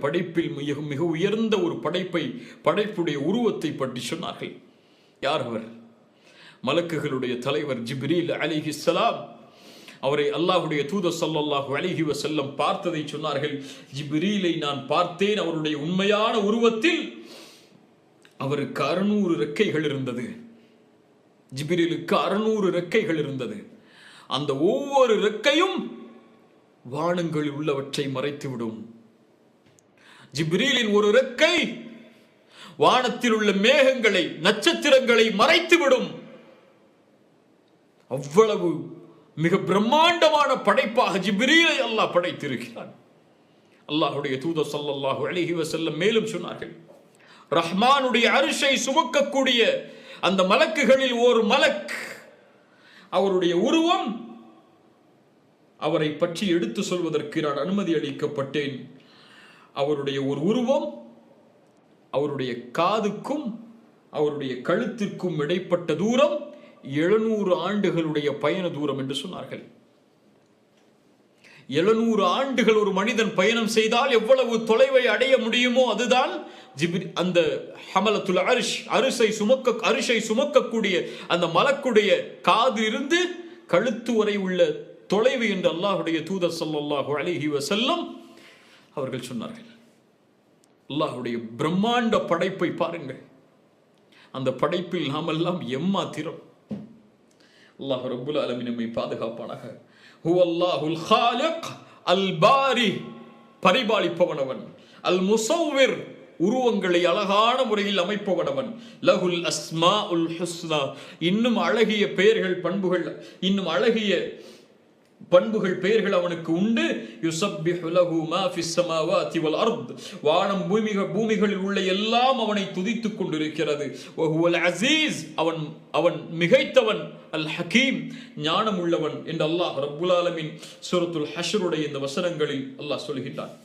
படைப்பில் மிக உயர்ந்த ஒரு படைப்புடைய உருவத்தை பற்றி சொன்னார்கள். யார் அவர்? மலக்குகளுடைய தலைவர் ஜிப்ரீல் அலைஹிஸ்ஸலாம். அவரை அல்லாஹ்வுடைய தூதர் ஸல்லல்லாஹு அலைஹி வஸல்லம் பார்த்ததை சொன்னார்கள். ஜிப்ரீலை நான் பார்த்தேன், அவருடைய உண்மையான உருவத்தில் அவருக்கு 600 ரெக்கைகள் இருந்தது. ஜிப்ரீலுக்கு 600 ரெக்கைகள் இருந்தது. அந்த ஒவ்வொரு ரெக்கையும் வானங்களில் உள்ளவற்றை மறைத்துவிடும். ஜிப்ரீலின் ஒரு ரெக்கை வானத்தில் உள்ள மேகங்களை, நட்சத்திரங்களை மறைத்துவிடும். அவ்வளவு மிக பிரம்மாண்டமான படைப்பாக ஜிப்ரீலை அல்லாஹ் படைத்திருக்கிறான். அல்லாஹ்வுடைய தூதர் ஸல்லல்லாஹு அலைஹி வஸல்லம் மேலும் சொன்னார்கள், ரஹ்மானுடைய அர்ஷை சுமக்கக்கூடிய அந்த மலக்குகளில் ஒரு மலக், அவருடைய உருவம், அவரை பற்றி எடுத்து சொல்வதற்கு நான் அனுமதி அளிக்கப்பட்டேன். அவருடைய ஒரு உருவம் அவருடைய காதுக்கும் அவருடைய கழுத்திற்கும் இடைப்பட்ட தூரம் 700 ஆண்டுகளுடைய பயண தூரம் என்று சொன்னார்கள். 700 ஆண்டுகள் ஒரு மனிதன் பயணம் செய்தால் எவ்வளவு தொலைவை அடைய முடியுமோ அதுதான் அந்த ஹமலத்துல் அரிஷை சுமக்கக்கூடிய அந்த மலக்குடைய காதிலிருந்து கழுத்து வரை உள்ள தொலைவு என்று அல்லாஹ்வுடைய தூதர் ஸல்லல்லாஹு அலைஹி வஸல்லம் அவர்கள் சொன்னார்கள். அல்லாஹ்வுடைய பிரம்மாண்ட படைப்பை பாருங்கள். அந்த படைப்பில் நாம் எல்லாம் எம்மாத்திரம். அல்லாஹ் ரப்புல் ஆலமீன் நம்மை பாதுகாப்பானாக. ஹுவல்லாஹுல் காலிக் அல் பாரி, பரிபாலிப்பவனவன், அல் முஸவ்விர், உருவங்களை அழகான முறையில் அமைப்பவனவன், லஹுல் அஸ்மாஉல் ஹுஸ்னா, இன்னும் அழகிய பெயர்கள் பண்புகள், இன்னும் அழகிய பண்புகள் பெயர்கள் அவனுக்கு உண்டு. யுஸப்பிஹு லஹு மா ஃபிஸ் ஸமாவாதி வல் அர்த், வானம் பூமிகளில் உள்ள எல்லாம் அவனை துதித்துக் கொண்டிருக்கிறது. வஹுவல் அஸீஸ், அவன் மிகைத்தவன், அல் ஹகீம், ஞானம் உள்ளவன் என்று அல்லாஹ் ரப்புல் ஆலமீன் சூரத்துல் ஹஷ்ருடைய இந்த வசனங்களில் அல்லாஹ் சொல்கிறான்.